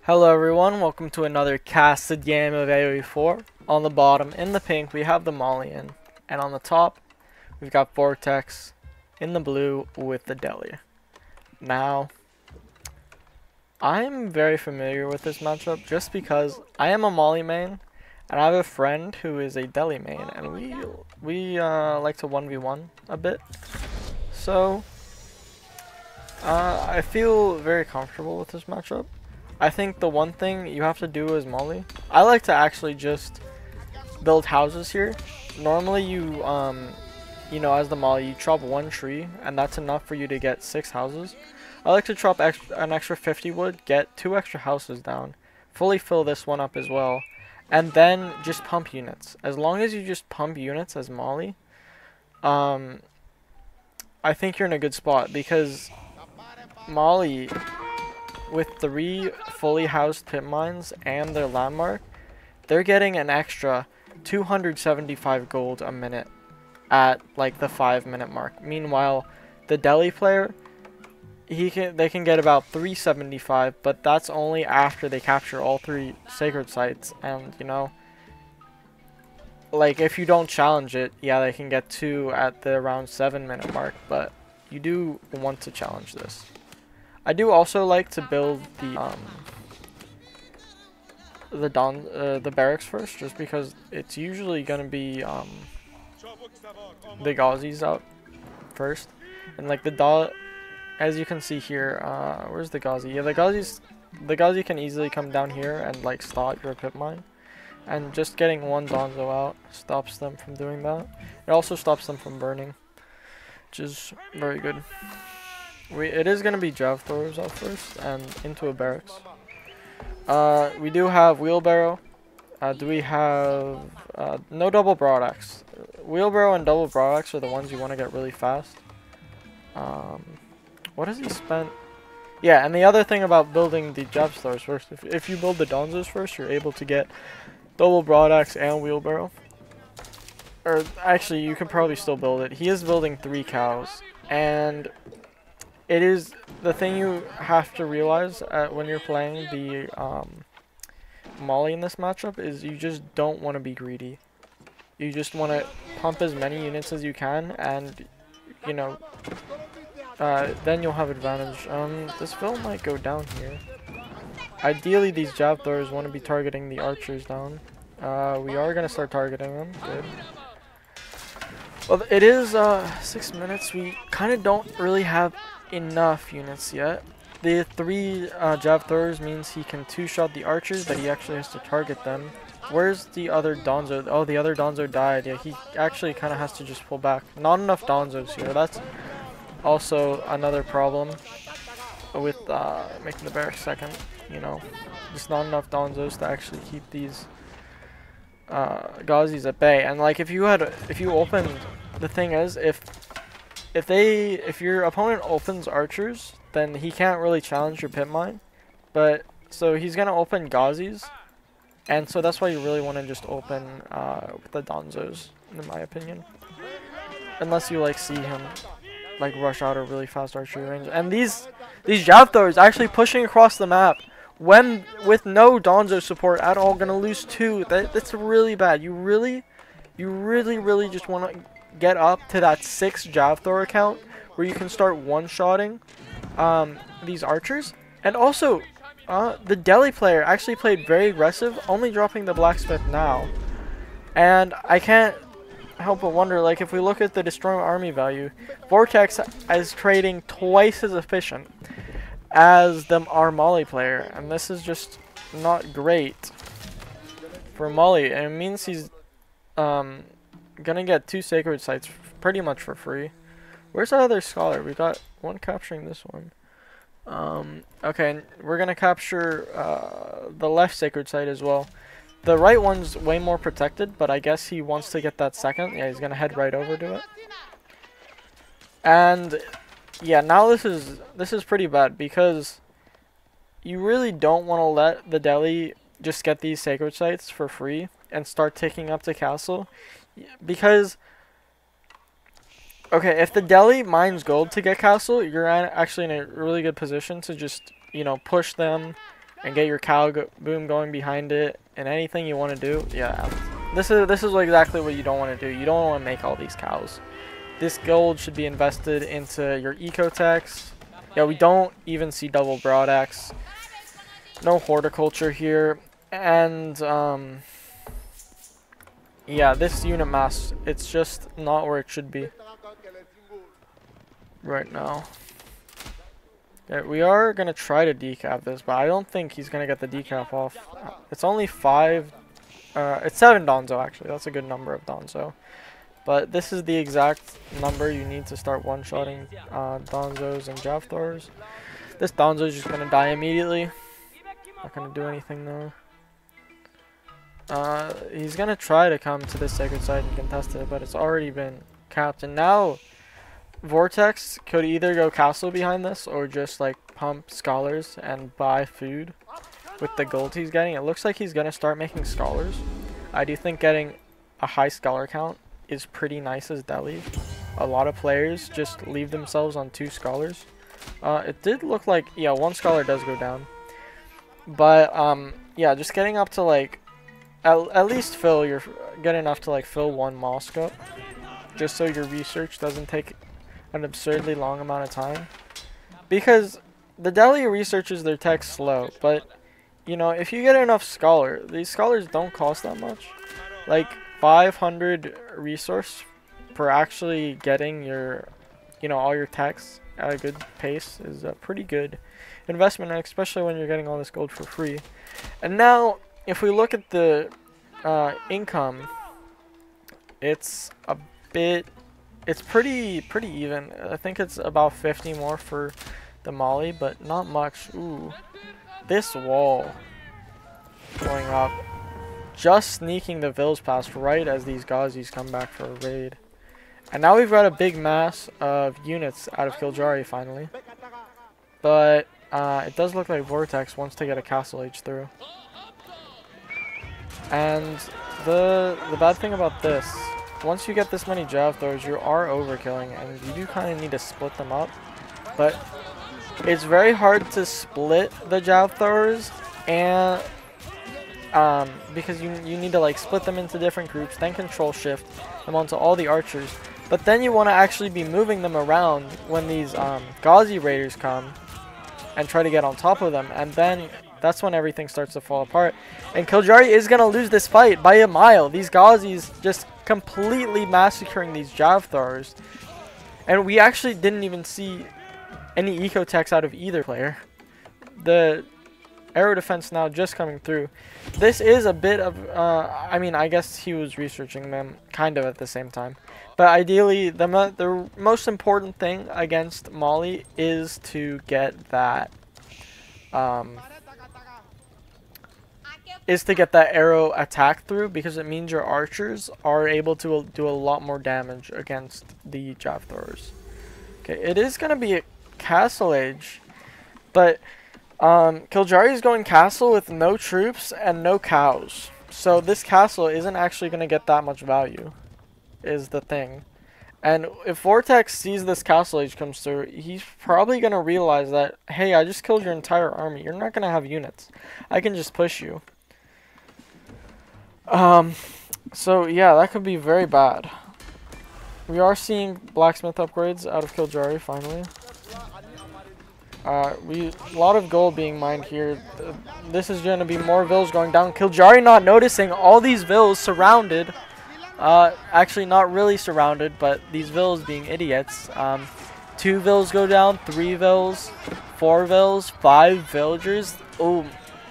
Hello everyone, welcome to another casted game of Aoe4. On the bottom, in the pink, we have the Malain, and on the top, we've got Vortex in the blue with the Deli. Now, I'm very familiar with this matchup just because I am a Molly main, and I have a friend who is a Deli main, and we like to 1v1 a bit. So, I feel very comfortable with this matchup. I think the one thing you have to do as Molly, I like to actually just build houses here. Normally you as the Molly, you chop one tree and that's enough for you to get 6 houses. I like to chop an extra 50 wood, get 2 extra houses down, fully fill this one up as well, and then just pump units. As long as you just pump units as Molly, I think you're in a good spot because Molly, with 3 fully housed pit mines and their landmark, they're getting an extra 275 gold a minute at like the 5-minute mark. Meanwhile, the Deli player, they can get about 375, but that's only after they capture all 3 sacred sites. And like if you don't challenge it, yeah, they can get 2 at the around 7-minute mark, but you do want to challenge this. I do also like to build the barracks first, just because it's usually gonna be the Gauzies out first, and like as you can see here, where's the Gauzy? Yeah, the Gauzy can easily come down here and like stop your pit mine, and just getting one Donzo out stops them from doing that. It also stops them from burning, which is very good. It is going to be Jav throwers out first and into a barracks. We do have wheelbarrow. Do we have no double broadaxe? Wheelbarrow and double broadaxe are the ones you want to get really fast. What has he spent? Yeah, and the other thing about building the Jav throwers first, if you build the Donzos first, you're able to get double broadaxe and wheelbarrow. Or actually, you could probably still build it. He is building 3 cows, and it is the thing you have to realize when you're playing the Molly in this matchup is you just don't want to be greedy. You just want to pump as many units as you can, and then you'll have advantage. This fill might go down here. Ideally, these Jav throwers want to be targeting the archers down. We are going to start targeting them. Good. Well, it is 6 minutes. We kind of don't really have enough units yet. The 3 Jav throwers means he can 2-shot the archers, but he actually has to target them. Where's the other Donzo? Oh, the other Donzo died. Yeah, he actually kind of has to just pull back. Not enough Donzos here. That's also another problem with making the barracks second. Just not enough Donzos to actually keep these Gauzies at bay. And like if you opened, the thing is, if your opponent opens archers, then he can't really challenge your pit mine. But so he's gonna open Gauzies, and so that's why you really want to just open with the Donzos, in my opinion. Unless you like see him like rush out a really fast archery range. And these Jav throwers actually pushing across the map when with no Donzo support at all, gonna lose 2. That's really bad. You really just want to get up to that 6 Jav thrower count where you can start one-shotting these archers. And also, the Deli player actually played very aggressive, only dropping the blacksmith now. And I can't help but wonder, like if we look at the destroy army value, Vortex is trading twice as efficient as our Molly player, and this is just not great for Molly. And it means he's gonna get 2 sacred sites pretty much for free. Where's our other scholar? We got one capturing this one. Okay, we're gonna capture the left sacred site as well. The right one's way more protected, but I guess he wants to get that second. Yeah, he's gonna head right over to it. And yeah, now this is pretty bad because you really don't want to let the Deli just get these sacred sites for free and start taking up the castle, because okay, if the Deli mines gold to get castle, you're actually in a really good position to just push them and get your cow boom going behind it, and anything you want to do, yeah. This is exactly what you don't want to do. You don't want to make all these cows. This gold should be invested into your ecotechs. Yeah, we don't even see double broad axe. No horticulture here, and yeah, this unit mass, it's just not where it should be right now. Yeah, we are gonna try to decap this, but I don't think he's gonna get the decap off. It's only 5. It's 7 Donzo actually. That's a good number of Donzo. But this is the exact number you need to start one-shotting Donzos and Jav Thors. This Donzo is just gonna die immediately. Not gonna do anything though. He's gonna try to come to this sacred site and contest it, but it's already been capped. And now Vortex could either go castle behind this or just like pump scholars and buy food with the gold he's getting. It looks like he's gonna start making scholars. I do think getting a high scholar count is pretty nice as Delhi. A lot of players just leave themselves on 2 scholars. It did look like, yeah, 1 scholar does go down. But yeah, just getting up to like at least get enough to like fill 1 Moscow, just so your research doesn't take an absurdly long amount of time. Because the Delhi researches their tech slow, but you know, if you get enough scholar, these scholars don't cost that much. Like 500 resource for actually getting your, you know, all your techs at a good pace is a pretty good investment, especially when you're getting all this gold for free. And now, if we look at the income, it's pretty even. I think it's about 50 more for the Molly, but not much. Ooh, this wall going up, just sneaking the Vills past right as these Ghazis come back for a raid. And now we've got a big mass of units out of Kiljari finally. But it does look like Vortex wants to get a Castle Age through. And the bad thing about this, once you get this many Jav Throws, you are overkilling, and you do kind of need to split them up. But it's very hard to split the Jav Throwers, and because you need to like split them into different groups, then control shift them onto all the archers. But then you want to actually be moving them around when these Ghazi raiders come and try to get on top of them, and then that's when everything starts to fall apart. And Kiljari is going to lose this fight by a mile. These Ghazis just completely massacring these Jav Throwers. And we actually didn't even see any eco-techs out of either player. The aero defense now just coming through. This is a bit of, I mean, I guess he was researching them kind of at the same time. But ideally, the most important thing against Molly is to get that, arrow attack through, because it means your archers are able to do a lot more damage against the Jav Throwers. Okay, it is going to be a Castle Age, but Kiljari is going castle with no troops and no cows. So this castle isn't actually going to get that much value, is the thing. And if Vortex sees this Castle Age comes through, he's probably going to realize that, hey, I just killed your entire army. You're not going to have units. I can just push you. So yeah, that could be very bad. We are seeing blacksmith upgrades out of Kiljari finally. A lot of gold being mined here. This is going to be more vills going down. Kiljari not noticing all these vills surrounded. Actually not really surrounded, but these vills being idiots. 2 vills go down, 3 vills, 4 vills, 5 villagers. Oh,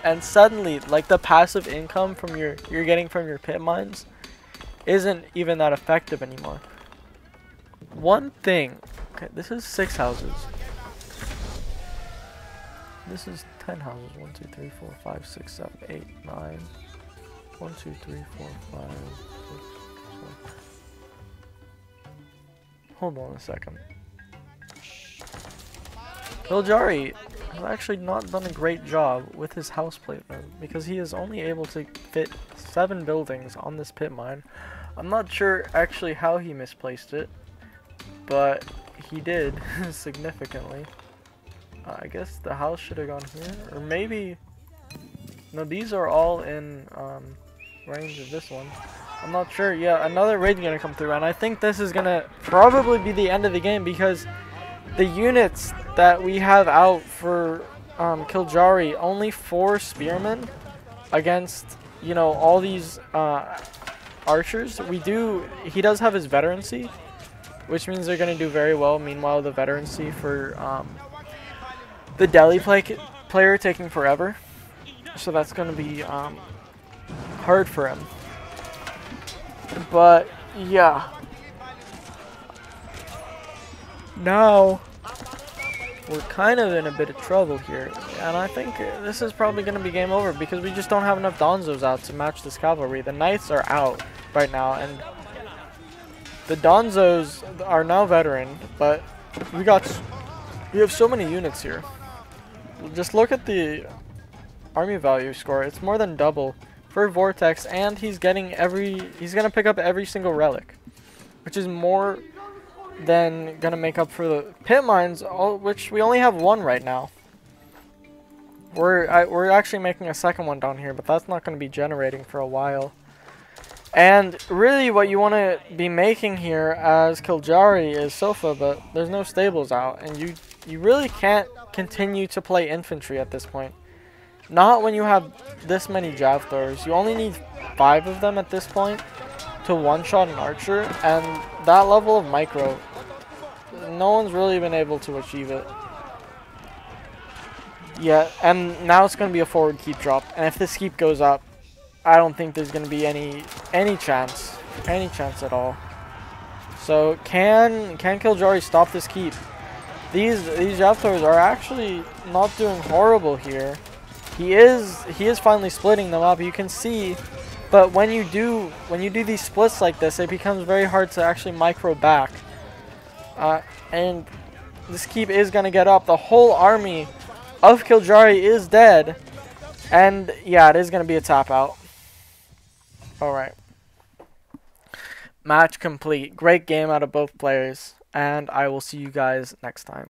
and suddenly, like, the passive income from you're getting from your pit mines isn't even that effective anymore. One thing, okay, this is 6 houses. This is 10 houses. 1, 2, 3, 4, 5, 6, 7, 8, 9. 1, 2, 3, 4, 5, 6, 7. Hold on a second. Kiljari has actually not done a great job with his house placement, because he is only able to fit 7 buildings on this pit mine. I'm not sure actually how he misplaced it, but he did significantly. I guess the house should have gone here, or maybe No, these are all in range of this one. I'm not sure. Yeah, another raid's gonna come through, and I think this is gonna probably be the end of the game because the units that we have out for Kiljari, only 4 spearmen against, you know, all these archers. He does have his veterancy, which means they're gonna do very well. Meanwhile, the veterancy for the Delhi player taking forever, so that's gonna be hard for him. But yeah, now we're kind of in a bit of trouble here, and I think this is probably going to be game over because we just don't have enough Donzos out to match this cavalry. The Knights are out right now, and the Donzos are now veteran, but we have so many units here. Just look at the army value score. It's more than double for Vortex, and he's going to pick up every single relic, which is more than gonna make up for the pit mines, which we only have 1 right now. We're actually making a second one down here, but that's not gonna be generating for a while. And really, what you want to be making here as Kiljari is Sofa, but there's no stables out, and you really can't continue to play infantry at this point. Not when you have this many jav throwers. You only need 5 of them at this point to one-shot an archer, and that level of micro, no one's really been able to achieve it. Yeah, and now it's going to be a forward keep drop, and if this keep goes up, I don't think there's going to be any chance at all. So can Kiljari stop this keep? These Javtors are actually not doing horrible here. He is finally splitting them up. You can see, but when you do these splits like this, it becomes very hard to actually micro back. And this keep is gonna get up. The whole army of Kiljari is dead, and yeah, it is gonna be a tap out. All right, match complete. Great game out of both players, and I will see you guys next time.